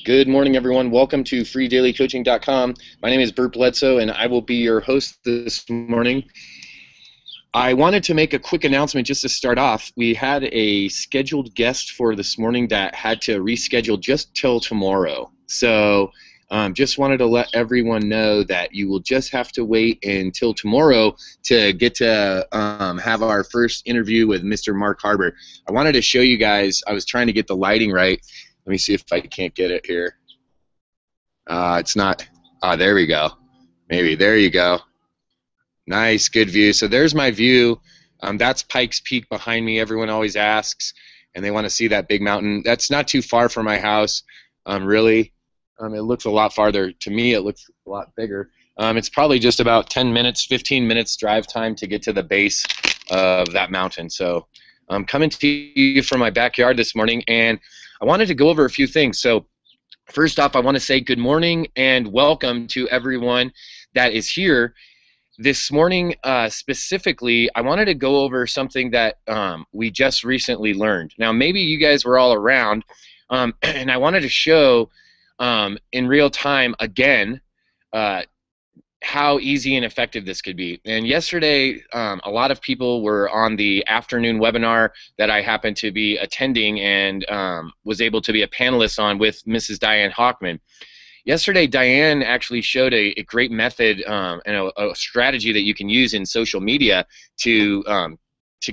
Good morning, everyone. Welcome to freedailycoaching.com. My name is Bert Bledsoe, and I will be your host this morning. I wanted to make a quick announcement just to start off. We had a scheduled guest for this morning that had to reschedule just till tomorrow. So just wanted to let everyone know that you will just have to wait until tomorrow to get to have our first interview with Mr. Mark Harbor. I wanted to show you guys, I was trying to get the lighting right. Let me see if I can't get it here. It's not. There we go. Maybe. There you go. Nice, good view. So there's my view. That's Pikes Peak behind me. Everyone always asks, and they want to see that big mountain. That's not too far from my house, really. It looks a lot farther. To me, it looks a lot bigger. It's probably just about 10 minutes, 15 minutes drive time to get to the base of that mountain. So I'm coming to you from my backyard this morning, and I wanted to go over a few things. So first off, I want to say good morning and welcome to everyone that is here. This morning, specifically, I wanted to go over something that we just recently learned. Now, maybe you guys were all around, and I wanted to show in real time again how easy and effective this could be. And yesterday, a lot of people were on the afternoon webinar that I happened to be attending and was able to be a panelist on with Mrs. Diane Hockman. Yesterday, Diane actually showed a great method and a strategy that you can use in social media to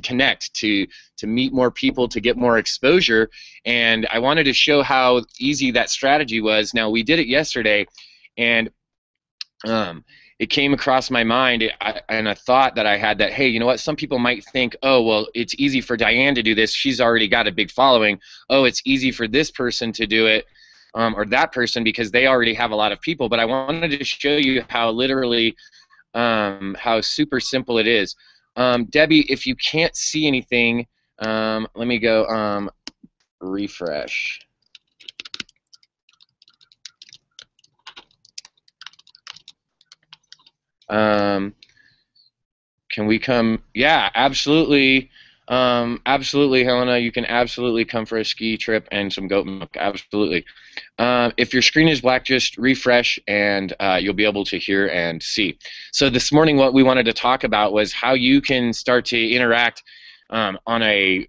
connect, to meet more people, to get more exposure. And I wanted to show how easy that strategy was. Now, we did it yesterday, and it came across my mind and a thought that I had that, hey, you know what, some people might think, oh, well, it's easy for Diane to do this. She's already got a big following. Oh, it's easy for this person to do it or that person because they already have a lot of people. But I wanted to show you how literally, how super simple it is. Debbie, if you can't see anything, let me go refresh. Can we come? Yeah, absolutely. Absolutely, Helena. You can absolutely come for a ski trip and some goat milk. Absolutely. If your screen is black, just refresh and you'll be able to hear and see. So this morning what we wanted to talk about was how you can start to interact on a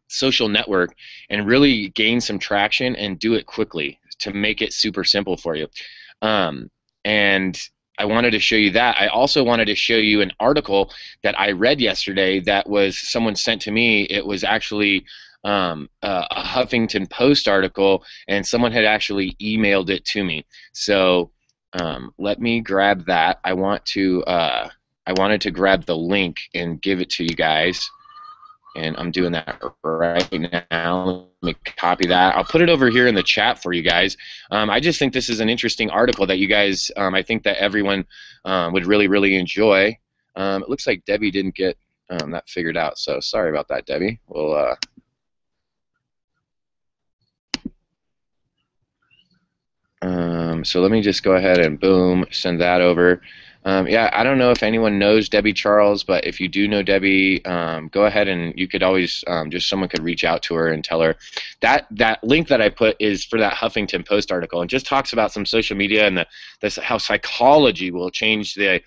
social network and really gain some traction and do it quickly to make it super simple for you. And I wanted to show you that. I also wanted to show you an article that I read yesterday that was someone sent to me. It was actually a Huffington Post article, and someone had actually emailed it to me. So let me grab that. I wanted to grab the link and give it to you guys. And I'm doing that right now. Let me copy that. I'll put it over here in the chat for you guys. I just think this is an interesting article that you guys, I think that everyone would really, really enjoy. It looks like Debbie didn't get that figured out, so sorry about that, Debbie. We'll, so let me just go ahead and boom, send that over. Yeah, I don't know if anyone knows Debbie Charles, but if you do know Debbie, go ahead and you could always just someone could reach out to her and tell her that link that I put is for that Huffington Post article and just talks about some social media and how psychology will change the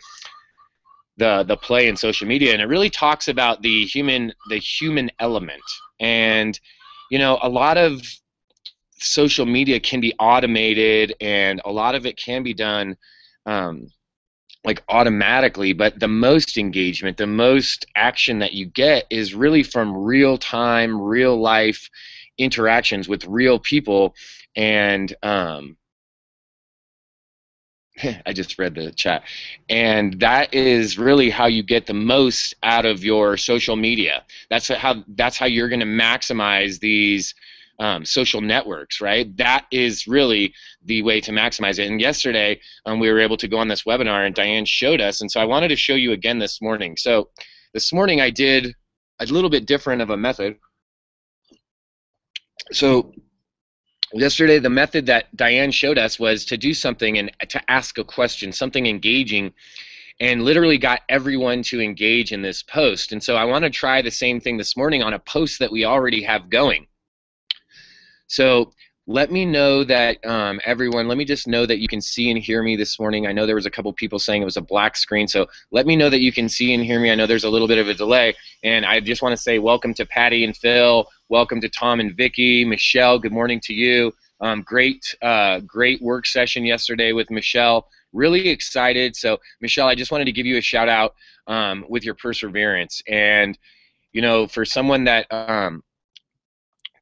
play in social media, and it really talks about the human element. And you know, a lot of social media can be automated and a lot of it can be done like automatically, but the most engagement, the most action that you get is really from real-time, real-life interactions with real people. And I just read the chat, and that is really how you get the most out of your social media. That's how you're going to maximize these social networks, right? That is really the way to maximize it. And yesterday we were able to go on this webinar and Diane showed us, and so I wanted to show you again this morning. So this morning I did a little bit different of a method. So yesterday the method that Diane showed us was to do something and to ask a question, something engaging, and literally got everyone to engage in this post. And so I want to try the same thing this morning on a post that we already have going. So let me know that, everyone, let me just know that you can see and hear me this morning. I know there was a couple people saying it was a black screen, so let me know that you can see and hear me. I know there's a little bit of a delay, and I just want to say welcome to Patty and Phil, welcome to Tom and Vicky, Michelle, good morning to you. Great work session yesterday with Michelle. Really excited. So Michelle, I just wanted to give you a shout out with your perseverance. And, you know, for someone that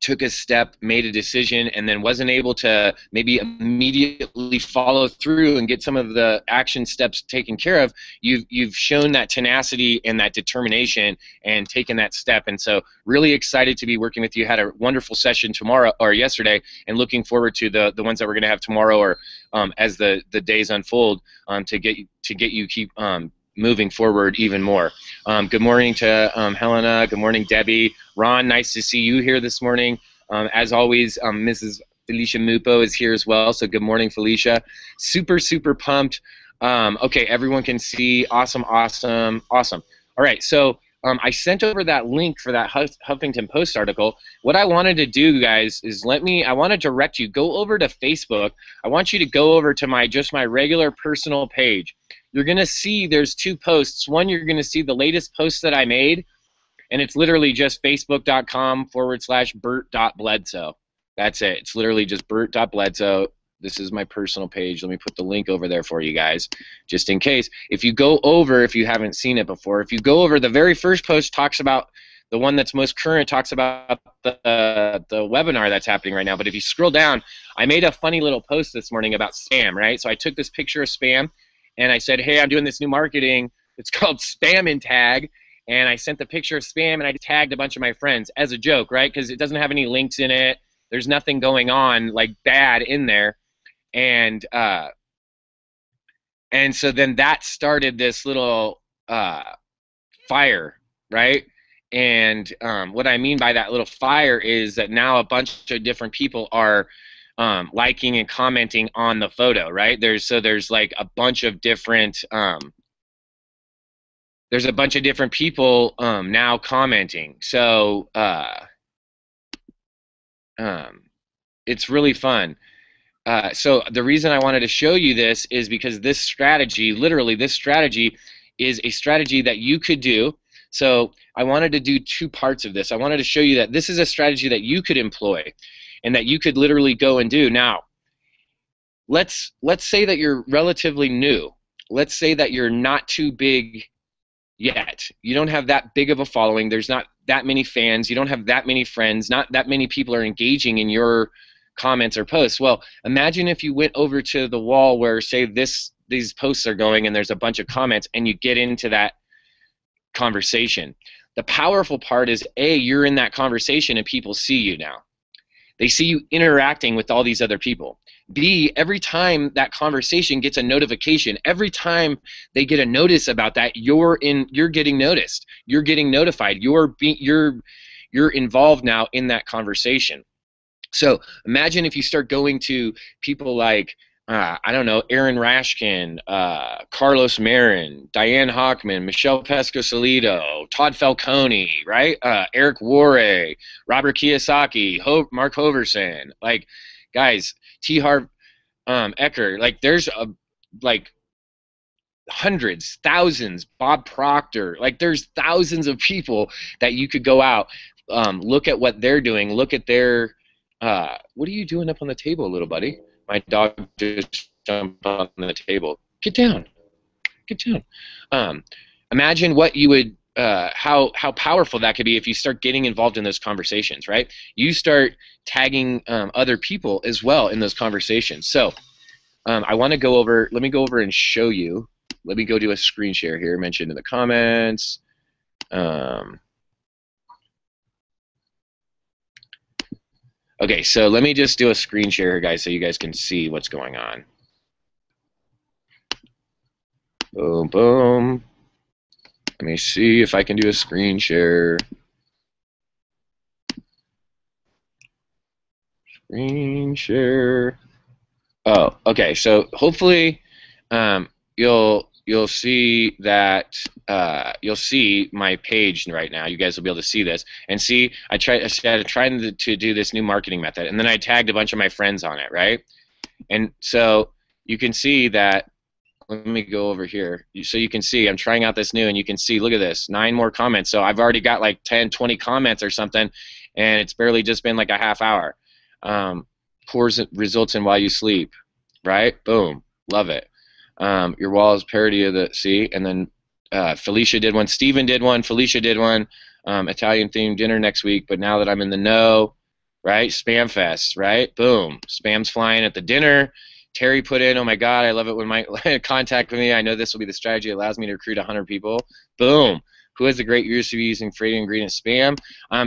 took a step, made a decision, and then wasn't able to maybe immediately follow through and get some of the action steps taken care of, you've shown that tenacity and that determination and taken that step. And so really excited to be working with you. Had a wonderful session tomorrow or yesterday, and looking forward to the ones that we're going to have tomorrow, or as the days unfold, to get you keep moving forward even more. Good morning to Helena. Good morning, Debbie. Ron, nice to see you here this morning. As always, Mrs. Felicia Mupo is here as well, so good morning, Felicia. Super, super pumped. Okay, everyone can see. Awesome, awesome, awesome. All right, so I sent over that link for that Huffington Post article. What I wanted to do, guys, is I want to direct you, go over to Facebook. I want you to go over to my regular personal page. You're going to see there's two posts. One, you're going to see the latest post that I made, and it's literally just facebook.com/Bert.Bledsoe. That's it. It's literally just Bert.Bledsoe. This is my personal page. Let me put the link over there for you guys, just in case. If you go over, if you haven't seen it before, if you go over, the very first post talks about, the one that's most current talks about the webinar that's happening right now. But if you scroll down, I made a funny little post this morning about spam, right? So I took this picture of spam, and I said, hey, I'm doing this new marketing. It's called Spam and Tag. And I sent the picture of spam, and I tagged a bunch of my friends as a joke, right? Because it doesn't have any links in it. There's nothing going on, like, bad in there. And so then that started this little fire, right? And what I mean by that little fire is that now a bunch of different people are liking and commenting on the photo, right? There's like a bunch of different there's a bunch of different people now commenting. So it's really fun. So the reason I wanted to show you this is because this strategy, literally this strategy, is a strategy that you could do. So I wanted to do two parts of this. I wanted to show you that this is a strategy that you could employ and that you could literally go and do. Now, let's say that you're relatively new. Let's say that you're not too big yet. You don't have that big of a following. There's not that many fans. You don't have that many friends. Not that many people are engaging in your comments or posts. Well, imagine if you went over to the wall where, say, these posts are going and there's a bunch of comments, and you get into that conversation. The powerful part is, A, you're in that conversation and people see you now. They see you interacting with all these other people. B, every time that conversation gets a notification, every time they get a notice about that, you're getting noticed. You're getting notified. You're involved now in that conversation. So imagine if you start going to people like, I don't know, Aaron Rashkin, Carlos Marin, Diane Hockman, Michelle Pesco-Salido, Todd Falcone, right? Eric Worre, Robert Kiyosaki, Mark Hoverson, like, guys, T. Harv Eker, like, there's like hundreds, thousands, Bob Proctor, like, there's thousands of people that you could go out, look at what they're doing, look at their, what are you doing up on the table, little buddy? My dog just jumped on the table. Get down. Get down. Imagine what you would, how powerful that could be if you start getting involved in those conversations, right? You start tagging other people as well in those conversations. So I want to go over, let me go over and show you. Let me go do a screen share here, mentioned in the comments. Okay, so let me just do a screen share here, guys, so you guys can see what's going on. Boom, boom. Let me see if I can do a screen share. Screen share. Oh, okay, so hopefully you'll you'll see that you'll see my page right now. You guys will be able to see this and see. I tried to do this new marketing method, and then I tagged a bunch of my friends on it, right? And so you can see that. Let me go over here. So you can see I'm trying out this new, and you can see, look at this, 9 more comments. So I've already got like 10, 20 comments or something, and it's barely just been like a half hour. Poor results in while you sleep, right? Boom, love it. Your wall is parody of the, see, and then Felicia did one, Steven did one, Felicia did one, Italian themed dinner next week, but now that I'm in the know, right? Spam fest, right? Boom, spam's flying at the dinner. Terry put in, oh my God, I love it when my contact with me. I know this will be the strategy that allows me to recruit 100 people. Boom. Who has a great recipe using free ingredient spam?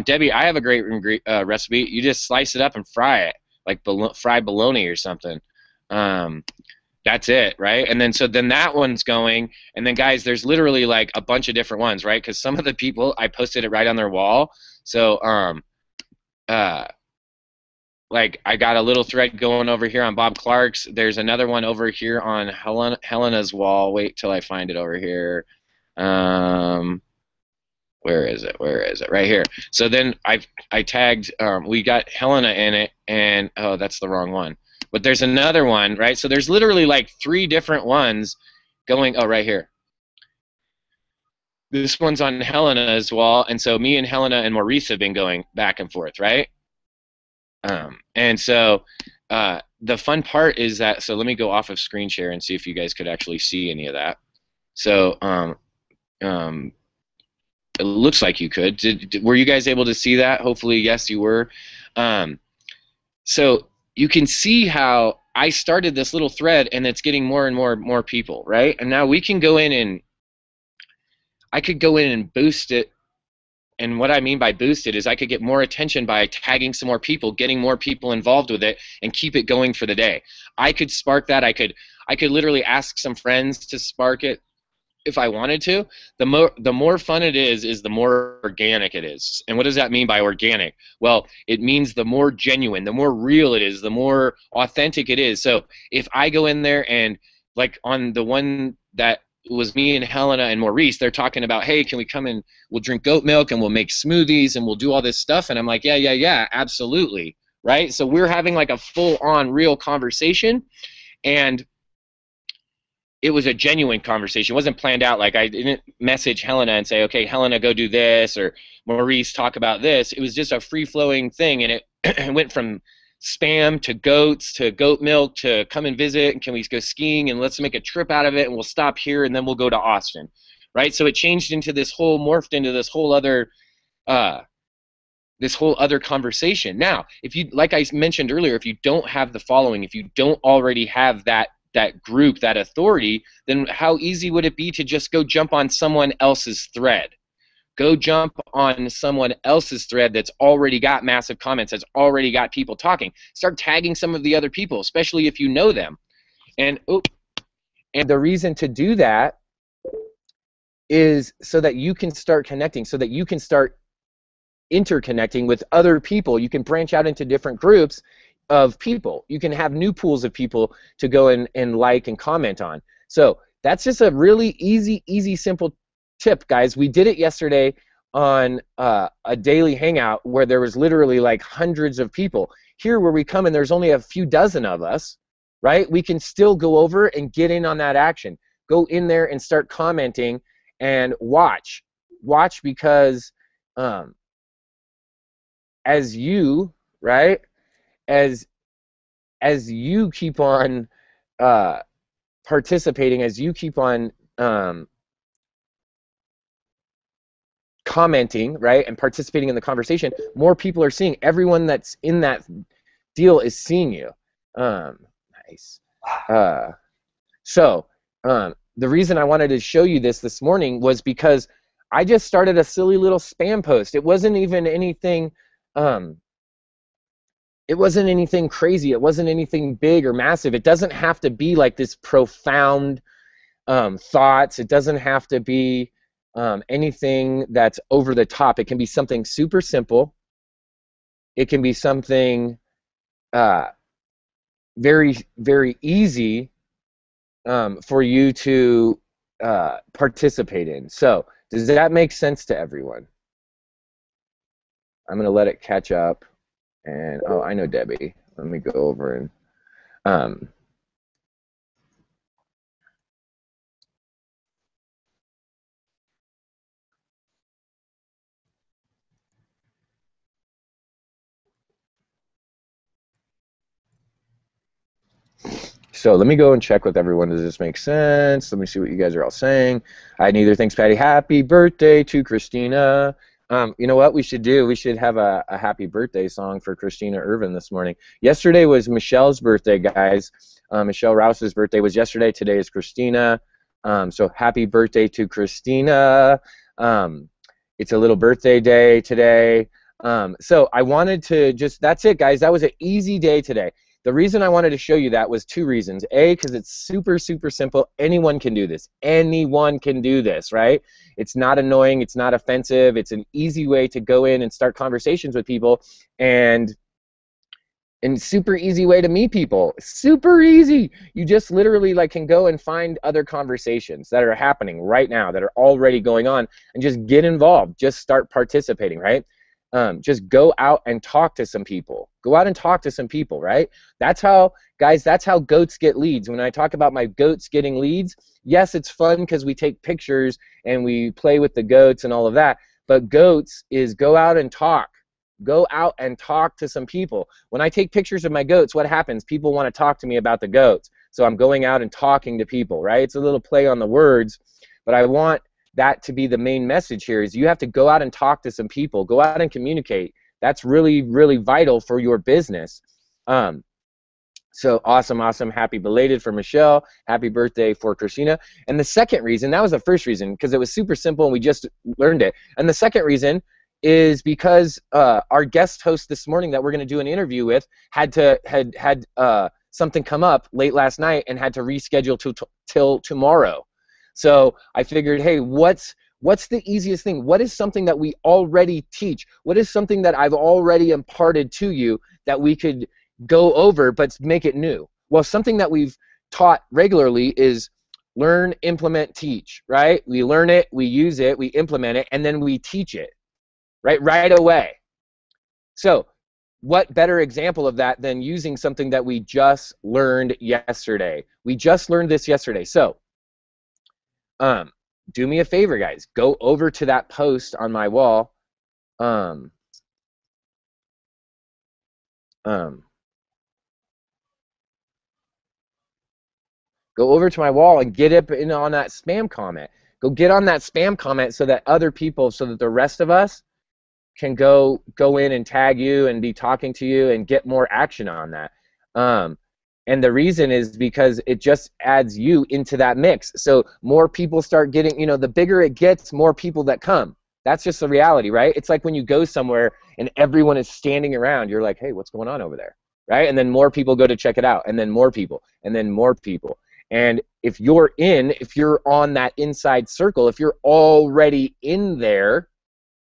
Debbie, I have a great recipe. You just slice it up and fry it, like fried bologna or something. That's it, right? And then so then that one's going, and then guys, there's literally like a bunch of different ones, right? Because some of the people, I posted it right on their wall. So like I got a little thread going over here on Bob Clark's. There's another one over here on Helena's wall. Wait till I find it over here. Where is it? Where is it? Right here. So then I tagged. We got Helena in it, and oh, that's the wrong one. But there's another one, right? So there's literally like 3 different ones going. Oh, right here. This one's on Helena's wall, and so me and Helena and Maurice have been going back and forth, right? And so the fun part is that, so let me go off of screen share and see if you guys could actually see any of that. So it looks like you could. Were you guys able to see that? Hopefully, yes, you were. So you can see how I started this little thread, and it's getting more and more people, right? And now we can go in and I could go in and boost it. And what I mean by boost it is I could get more attention by tagging some more people, getting more people involved with it, and keep it going for the day. I could spark that. I could literally ask some friends to spark it if I wanted to. The more fun it is the more organic it is. And what does that mean by organic? Well, it means the more genuine, the more real it is, the more authentic it is. So if I go in there and, like on the one that was me and Helena and Maurice, they're talking about, hey, can we come and we'll drink goat milk and we'll make smoothies and we'll do all this stuff, and I'm like, yeah, absolutely, right? So we're having like a full-on real conversation, and it was a genuine conversation. It wasn't planned out. Like I didn't message Helena and say, okay, Helena, go do this, or Maurice, talk about this. It was just a free-flowing thing, and it went from spam to goats to goat milk to come and visit, and can we go skiing, and let's make a trip out of it, and we'll stop here and then we'll go to Austin, right? So it changed into this whole, morphed into this whole other conversation. Now, if you, like I mentioned earlier, if you don't have the following, if you don't already have that group, that authority, then how easy would it be to just go jump on someone else's thread? Go jump on someone else's thread that's already got massive comments, that's already got people talking. Start tagging some of the other people, especially if you know them. And the reason to do that is so that you can start connecting, so that you can start interconnecting with other people. You can branch out into different groups of people. You can have new pools of people to go and like and comment on. So that's just a really easy, simple tip, guys. We did it yesterday on a daily hangout where there was literally like hundreds of people. Here where we come and there's only a few dozen of us, right? We can still go over and get in on that action. Go in there and start commenting and watch because as you, right, as you keep on participating, as you keep on commenting, right, and participating in the conversation, more people are seeing. Everyone that's in that deal is seeing you. Nice. So the reason I wanted to show you this morning was because I just started a silly little spam post. It wasn't even anything. It wasn't anything crazy. It wasn't anything big or massive. It doesn't have to be like this profound thoughts. It doesn't have to be anything that's over the top. It can be something super simple. It can be something very, very easy for you to participate in. So does that make sense to everyone? I'm going to let it catch up. And, oh, I know Debbie. Let me go over and... So let me go and check with everyone. Does this make sense? Let me see what you guys are all saying. I neither thinks Patty. Happy birthday to Christina. You know what we should do? We should have a happy birthday song for Christina Irvin this morning. Yesterday was Michelle's birthday, guys. Michelle Rouse's birthday was yesterday. Today is Christina. So happy birthday to Christina. It's a little birthday day today. So I wanted to just, that's it, guys. That was an easy day today. The reason I wanted to show you that was two reasons. A, because it's super, super simple. Anyone can do this. Anyone can do this, right? It's not annoying. It's not offensive. It's an easy way to go in and start conversations with people, and super easy way to meet people. Super easy. You just literally can go and find other conversations that are happening right now, that are already going on, and just get involved. Just start participating, right? Just go out and talk to some people. Go out and talk to some people, right? That's how, guys, that's how goats get leads. When I talk about my goats getting leads, yes, it's fun because we take pictures and we play with the goats and all of that, but goats is go out and talk. Go out and talk to some people. When I take pictures of my goats, what happens? People want to talk to me about the goats. So I'm going out and talking to people, right? It's a little play on the words, but I want that to be the main message here, is you have to go out and talk to some people. Go out and communicate. That's really, really vital for your business. So awesome, awesome. Happy belated for Michelle. Happy birthday for Christina. And the second reason, that was the first reason, because it was super simple and we just learned it. And the second reason is because our guest host this morning that we're going to do an interview with had something come up late last night and had to reschedule till tomorrow. So I figured, hey, what's the easiest thing? What is something that we already teach? What is something that I've already imparted to you that we could go over but make it new? Well, something that we've taught regularly is learn, implement, teach, right? We learn it, we use it, we implement it, and then we teach it, right away. So what better example of that than using something that we just learned yesterday? We just learned this yesterday. So do me a favor, guys. Go over to that post on my wall. Go over to my wall and get up in on that spam comment. Go get on that spam comment so that other people, so that the rest of us can go in and tag you and be talking to you and get more action on that. And the reason is because it just adds you into that mix. So more people start getting, the bigger it gets, more people that come. That's just the reality, right? It's like when you go somewhere and everyone is standing around, you're like, hey, what's going on over there, right? And then more people go to check it out, and then more people, and then more people. And if you're on that inside circle, if you're already in there,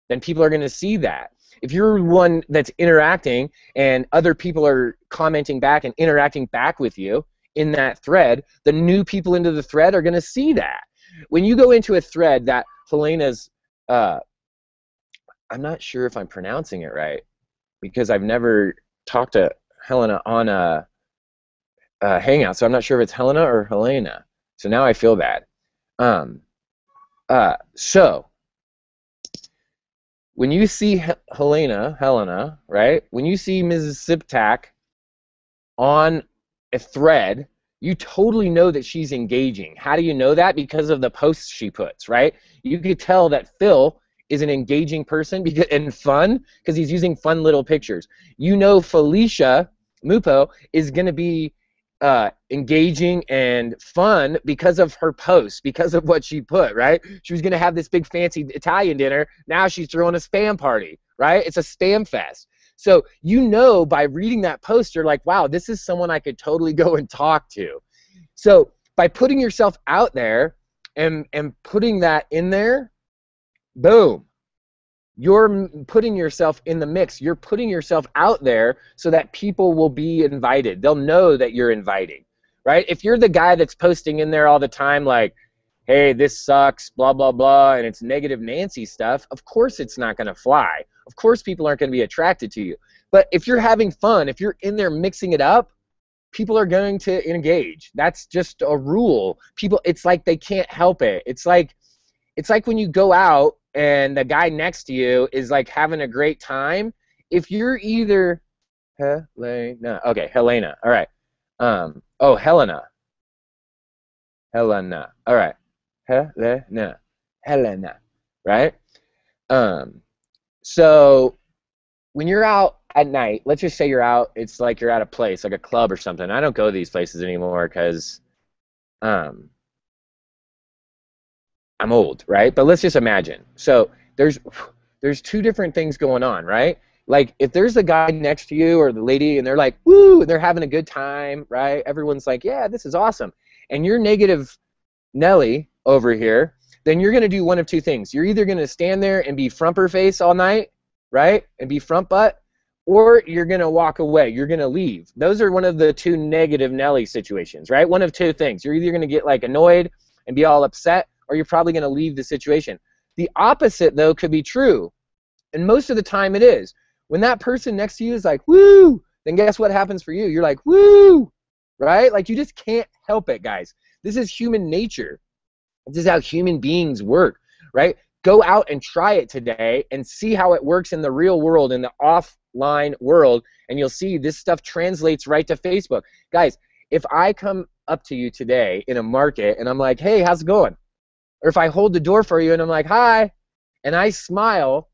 then people are going to see that. If you're one that's interacting and other people are commenting back and interacting back with you in that thread, the new people into the thread are going to see that. When you go into a thread that Helena's, I'm not sure if I'm pronouncing it right because I've never talked to Helena on a Hangout, so I'm not sure if it's Helena or Helena. So now I feel bad. So when you see Helena, right? When you see Mrs. Siptak on a thread, you totally know that she's engaging. How do you know that? Because of the posts she puts, right? You could tell that Phil is an engaging person and fun because he's using fun little pictures. You know Felicia Mupo is going to be engaging and fun because of her posts, because of what she put, right? She was going to have this big fancy Italian dinner. Now she's throwing a spam party, right? It's a spam fest. So by reading that post, you're like, wow, this is someone I could totally go and talk to. So by putting yourself out there and putting that in there, boom. You're putting yourself in the mix. You're putting yourself out there so that people will be invited. They'll know that you're inviting, right? If you're the guy that's posting in there all the time like, hey, this sucks, blah, blah, blah, and it's negative Nancy stuff, of course it's not going to fly. Of course people aren't going to be attracted to you. But if you're having fun, if you're in there mixing it up, people are going to engage. That's just a rule. People, it's like they can't help it. It's like when you go out and the guy next to you is like having a great time. If you're either Helena, okay, Helena, all right. Oh, Helena, all right. Helena, right? So when you're out at night, let's just say you're out, it's like you're at a place, like a club or something. I don't go to these places anymore because I'm old, right? But let's just imagine. So there's two different things going on, right? Like if there's a guy next to you or the lady and they're like, woo, and they're having a good time, right? Everyone's like, yeah, this is awesome. And you're negative Nelly over here, then you're going to do one of two things. You're either going to stand there and be frumper face all night, right? And be front butt, or you're going to walk away. You're going to leave. Those are one of the two negative Nelly situations, right? One of two things. You're either going to get like annoyed and be all upset, or you're probably going to leave the situation. The opposite, though, could be true. And most of the time it is. When that person next to you is like, woo, then guess what happens for you? You're like, woo, right? Like you just can't help it, guys. This is human nature. This is how human beings work, right? Go out and try it today and see how it works in the real world, in the offline world, and you'll see this stuff translates right to Facebook. Guys, if I come up to you today in a market and I'm like, hey, how's it going? Or if I hold the door for you and I'm like, hi, and I smile,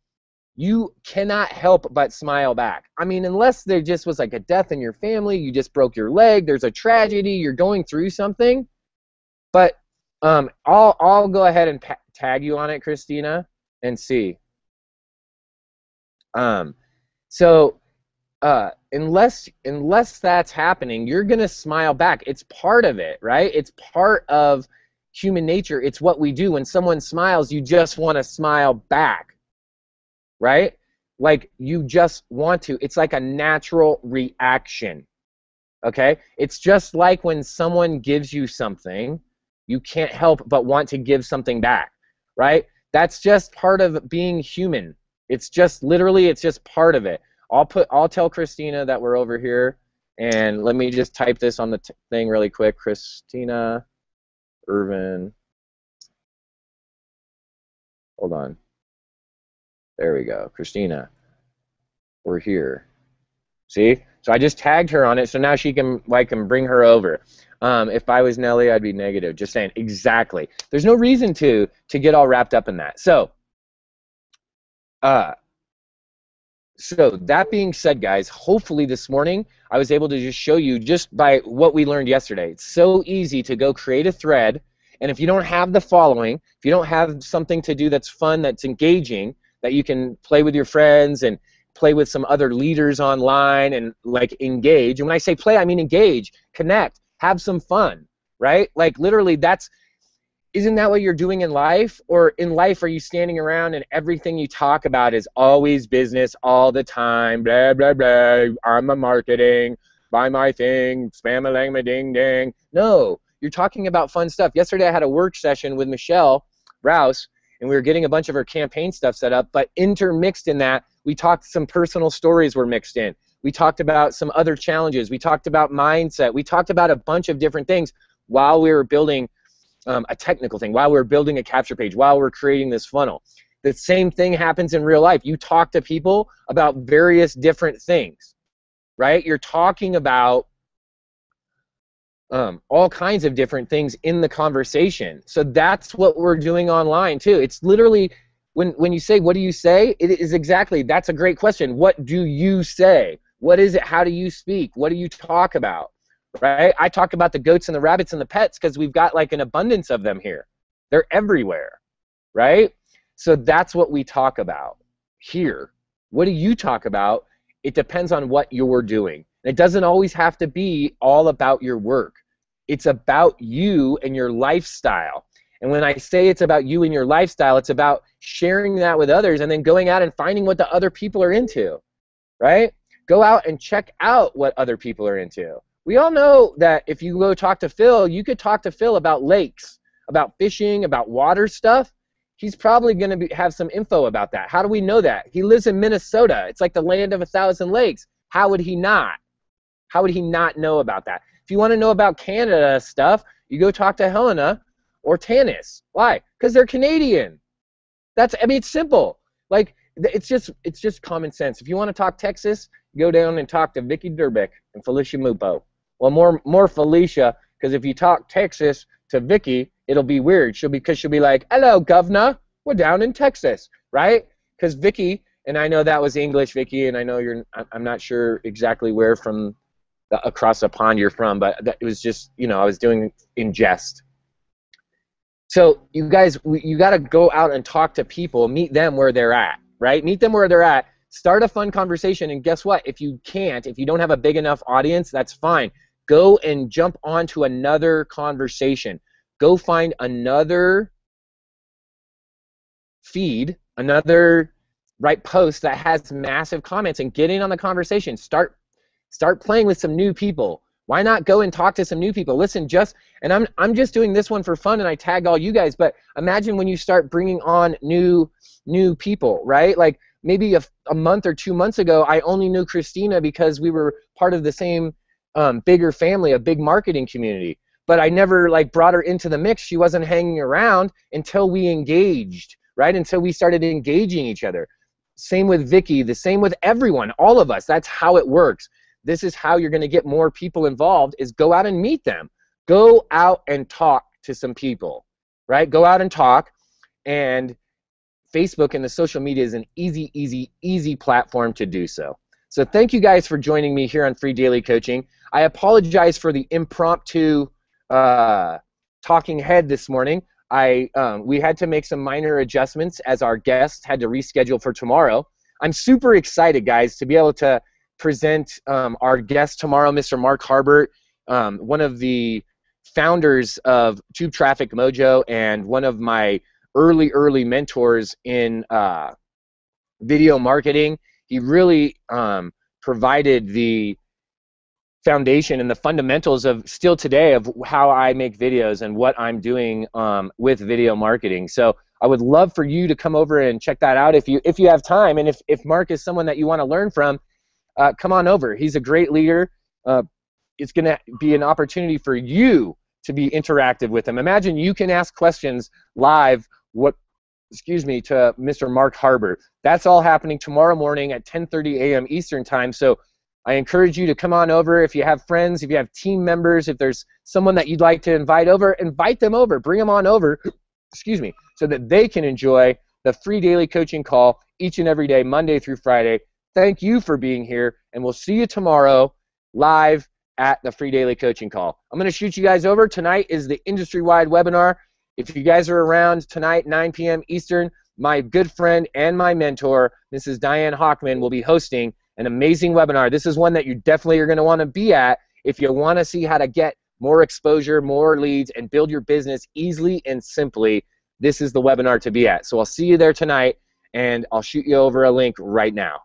you cannot help but smile back. I mean, unless there just was like a death in your family, you just broke your leg, there's a tragedy, you're going through something. But I'll go ahead and tag you on it, Christina, and see. So unless that's happening, you're gonna smile back. It's part of it, right? It's part of human nature. It's what we do. When someone smiles, you just want to smile back, right? Like you just want to. It's like a natural reaction. Okay? It's just like when someone gives you something, you can't help but want to give something back, right? That's just part of being human. It's just literally, it's just part of it. I'll tell Christina that we're over here, and let me just type this on the thing really quick. Christina Irvin. Hold on. There we go. Christina, we're here. See? So I just tagged her on it, so now she can, I can bring her over. If I was Nelly, I'd be negative. Just saying. Exactly. There's no reason to get all wrapped up in that. So that being said, guys, hopefully this morning I was able to just show you just by what we learned yesterday. It's so easy to go create a thread, and if you don't have the following, if you don't have something to do that's fun, that's engaging, that you can play with your friends and play with some other leaders online and like engage. And when I say play, I mean engage, connect, have some fun, right? Like literally isn't that what you're doing in life? Or in life, are you standing around and everything you talk about is always business all the time, blah, blah, blah, I'm a marketing, buy my thing, spam-a-lang-a-ding-ding. No, you're talking about fun stuff. Yesterday I had a work session with Michelle Rouse, and we were getting a bunch of her campaign stuff set up, but intermixed in that, we talked, some personal stories were mixed in. We talked about some other challenges. We talked about mindset. We talked about a bunch of different things while we were building a technical thing, while we're building a capture page, while we're creating this funnel. The same thing happens in real life. You talk to people about various different things, right? You're talking about all kinds of different things in the conversation. So that's what we're doing online too. It's literally, when you say, what do you say? It is exactly, that's a great question. What do you say? What is it? How do you speak? What do you talk about? Right? I talk about the goats and the rabbits and the pets because we've got like an abundance of them here. They're everywhere, right? So that's what we talk about here. What do you talk about? It depends on what you're doing. It doesn't always have to be all about your work. It's about you and your lifestyle. And when I say it's about you and your lifestyle, it's about sharing that with others and then going out and finding what the other people are into, right? Go out and check out what other people are into. We all know that if you go talk to Phil, you could talk to Phil about lakes, about fishing, about water stuff, he's probably going to have some info about that. How do we know that? He lives in Minnesota. It's like the land of 1,000 lakes. How would he not? How would he not know about that? If you want to know about Canada stuff, you go talk to Helena or Tanis. Why? Because they're Canadian. I mean, it's simple. Like, it's just common sense. If you want to talk Texas, go down and talk to Vicky Durbeck and Felicia Mupo. Well, more Felicia, because if you talk Texas to Vicky, it'll be weird. She'll be like, "Hello, governor, we're down in Texas," right? Because Vicky, and I know that was English, Vicky, and I know I'm not sure exactly where from across the pond you're from, but it was just, I was doing in jest. So you guys, you got to go out and talk to people, meet them where they're at, right? Meet them where they're at, start a fun conversation, and guess what? If you don't have a big enough audience, that's fine. Go and jump onto another conversation. Go find another feed, another post that has massive comments and get in on the conversation. Start playing with some new people. Why not go and talk to some new people? Listen, and I'm just doing this one for fun, and I tagged all you guys, but imagine when you start bringing on new people, right? Like maybe a month or 2 months ago, I only knew Christina because we were part of the same bigger family, a big marketing community. But I never brought her into the mix. She wasn't hanging around until we engaged, right? Until we started engaging each other. Same with Vicky, the same with everyone, all of us. That's how it works. This is how you're going to get more people involved, is go out and meet them. Go out and talk to some people, right? Go out and talk, and Facebook and the social media is an easy platform to do so. So thank you guys for joining me here on Free Daily Coaching. I apologize for the impromptu talking head this morning. We had to make some minor adjustments as our guest had to reschedule for tomorrow. I'm super excited, guys, to be able to present our guest tomorrow, Mr. Mark Harbert, one of the founders of Tube Traffic Mojo and one of my early mentors in video marketing. He really provided the foundation and the fundamentals of still today of how I make videos and what I'm doing with video marketing. So I would love for you to come over and check that out if you have time, and if Mark is someone that you want to learn from, come on over. He's a great leader. It's going to be an opportunity for you to be interactive with him. Imagine you can ask questions live to Mr. Mark Harbert. That's all happening tomorrow morning at 10:30 a.m. Eastern Time. So I encourage you to come on over. If you have friends, if you have team members, if there's someone that you'd like to invite over, invite them over. Bring them on over, so that they can enjoy the free daily coaching call each and every day, Monday through Friday. Thank you for being here, and we'll see you tomorrow live at the free daily coaching call. I'm going to shoot you guys over. Tonight is the industry-wide webinar. If you guys are around tonight, 9 p.m. Eastern, my good friend and my mentor, Mrs. Diane Hockman, will be hosting an amazing webinar. This is one that you definitely are going to want to be at if you want to see how to get more exposure, more leads, and build your business easily and simply. This is the webinar to be at. So I'll see you there tonight, and I'll shoot you over a link right now.